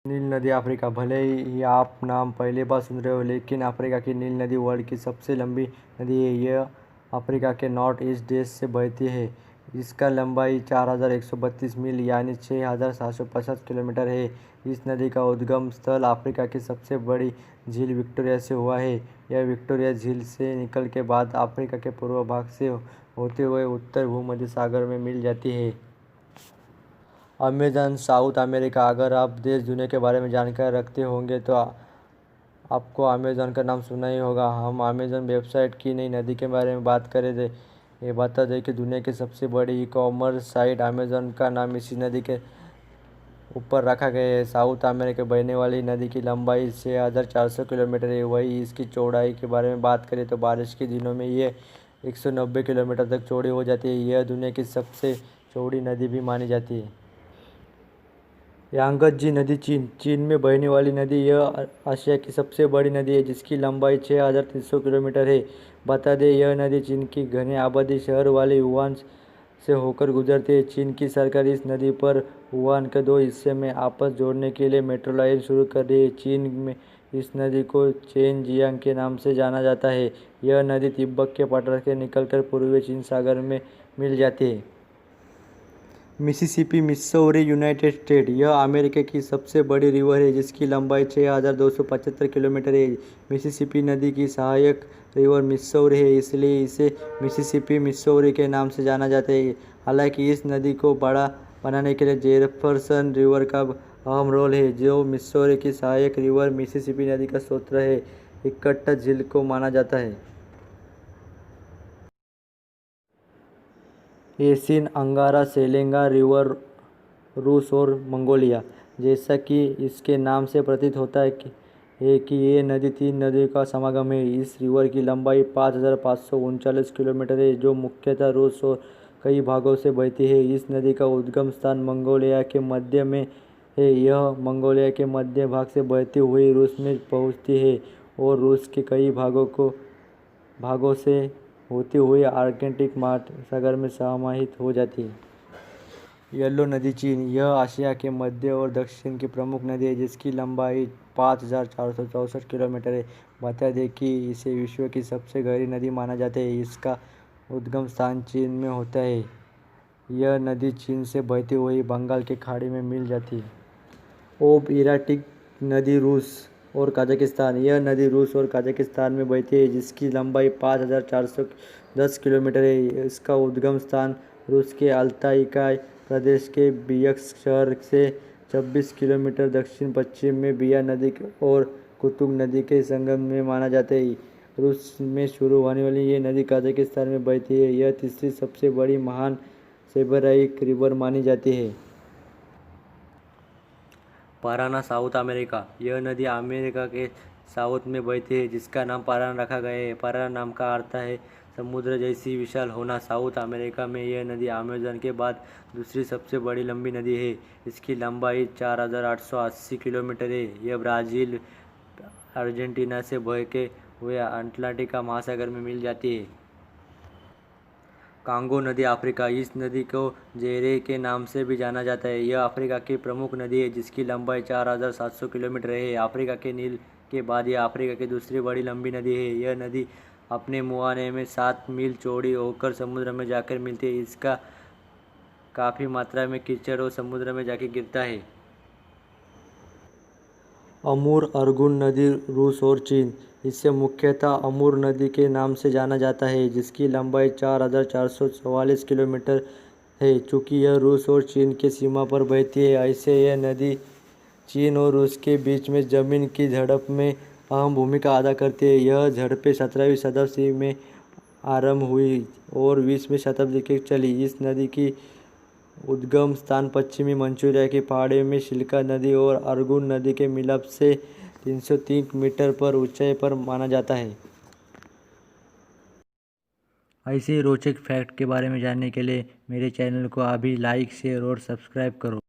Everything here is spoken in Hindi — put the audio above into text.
नील नदी अफ्रीका। भले ही आप नाम पहली बार सुन रहे हो, लेकिन अफ्रीका की नील नदी वर्ल्ड की सबसे लंबी नदी है। यह अफ्रीका के नॉर्थ ईस्ट देश से बहती है। इसका लंबाई 4132 मील यानी 6750 किलोमीटर है। इस नदी का उद्गम स्थल अफ्रीका की सबसे बड़ी झील विक्टोरिया से हुआ है। यह विक्टोरिया झील से निकल के बाद अफ्रीका के पूर्व भाग से होते हुए उत्तर भूमध्य सागर में मिल जाती है। Amazon south America. अगर आप देश दुनिया के बारे में जानकारी रखते होंगे तो आपको अमेज़न का नाम सुना ही होगा। हम अमेज़न वेबसाइट की नई नदी के बारे में बात करें थे। ये बता दें कि दुनिया की सबसे बड़ी ई-कॉमर्स साइट अमेज़न का नाम इसी नदी के ऊपर रखा गया है। साउथ अमेरिका बहने वाली नदी की लंबाई 6400 किलोमीटर है। वही इसकी चौड़ाई के बारे में बात करें तो बारिश के दिनों में ये 190 किलोमीटर तक चौड़ी हो जाती है। यह दुनिया की सबसे चौड़ी नदी भी मानी जाती है। यांगत्ze नदी चीन में बहने वाली नदी। यह एशिया की सबसे बड़ी नदी है जिसकी लंबाई 6300 किलोमीटर है। बता दें यह नदी चीन की घनी आबादी शहर वाले वुहान से होकर गुजरती है। चीन की सरकार इस नदी पर वुहान के दो हिस्से में आपस जोड़ने के लिए मेट्रो लाइन शुरू कर रही है। चीन में इस नदी को चेनजियांग के नाम से जाना जाता है। यह नदी तिब्बत के पठार से निकलकर पूर्वी चीन सागर में मिल जाती है। Mississippi Missouri United state. यह अमेरिका की सबसे बड़ी रिवर है जिसकी लंबाई 6275 किलोमीटर है। मिसिसिपी नदी की सहायक रिवर मिसौरी है, इसलिए इसे मिसिसिपी मिसौरी के नाम से जाना जाता है। हालांकि इस नदी को बड़ा बनाने के लिए जेफरसन रिवर का अहम रोल है, जो मिसौरी की सहायक रिवर मिसिसिपी नदी का स्रोत है। इकट्ठा झील को माना जाता है। एसिन अंगारा सेलेंगा रिवर, रूस और मंगोलिया। जैसा कि इसके नाम से प्रतीत होता है कि ये नदी तीन नदियों का समागम है। इस रिवर की लंबाई 5539 किलोमीटर है, जो मुख्यतः रूस और कई भागों से बहती है। इस नदी का उद्गम स्थान मंगोलिया के मध्य में है। यह मंगोलिया के मध्य भाग से बहती हुई रूस में पहुंचती है और रूस के कई भागों से होती हुई आर्कटिक महासागर में समाहित हो जाती है। येलो नदी चीन। यह एशिया के मध्य और दक्षिण की प्रमुख नदी है जिसकी लंबाई 5464 किलोमीटर है। बता दें कि इसे विश्व की सबसे गहरी नदी माना जाता है। इसका उद्गम स्थान चीन में होता है। यह नदी चीन से बहती हुई बंगाल की खाड़ी में मिल जाती है। ओब इराटिक नदी रूस और कजाकिस्तान। यह नदी रूस और कजाकिस्तान में बहती है जिसकी लंबाई 5410 किलोमीटर है। इसका उद्गम स्थान रूस के अल्ताई प्रदेश के बियस्क शहर से 26 किलोमीटर दक्षिण पश्चिम में बिया नदी और कुतुब नदी के संगम में माना जाता है। रूस में शुरू होने वाली ये नदी कजाकिस्तान में बहती है। यह तीसरी सबसे बड़ी महान सेबराइक रिवर मानी जाती है। Parana south America. यह नदी अमेरिका के साउथ में बहती है जिसका नाम पाराना रखा गया है। पाराना नाम का अर्थ है समुद्र जैसी विशाल होना। साउथ अमेरिका में यह नदी अमेज़न के बाद दूसरी सबसे बड़ी लंबी नदी है। इसकी लंबाई 4880 किलोमीटर है। यह ब्राज़ील अर्जेंटीना से बहके हुए अटलांटिक महासागर में मिल जाती है। कांगो नदी अफ्रीका। इस नदी को ज़ेरे के नाम से भी जाना जाता है। यह अफ्रीका की प्रमुख नदी है जिसकी लंबाई 4700 किलोमीटर है। अफ्रीका के नील के बाद यह अफ्रीका की दूसरी बड़ी लंबी नदी है। यह नदी अपने मुहाने में 7 मील चौड़ी होकर समुद्र में जाकर मिलती है। इसका काफ़ी मात्रा में कीचड़ और समुद्र में जाकर गिरता है। अमूर अर्गुन नदी रूस और चीन। इसे मुख्यतः अमूर नदी के नाम से जाना जाता है जिसकी लंबाई 4444 किलोमीटर है। चूँकि यह रूस और चीन की सीमा पर बहती है, ऐसे यह नदी चीन और रूस के बीच में ज़मीन की झड़प में अहम भूमिका अदा करती है। यह झड़पें 17वीं शताब्दी में आरंभ हुई और 20वीं शताब्दी तक चली। इस नदी की उद्गम स्थान पश्चिमी मंचूरिया की पहाड़ियों में शिल्का नदी और अर्गुन नदी के मिलाप से 303 मीटर पर ऊंचाई पर माना जाता है। ऐसे ही रोचक फैक्ट के बारे में जानने के लिए मेरे चैनल को अभी लाइक, शेयर और सब्सक्राइब करो।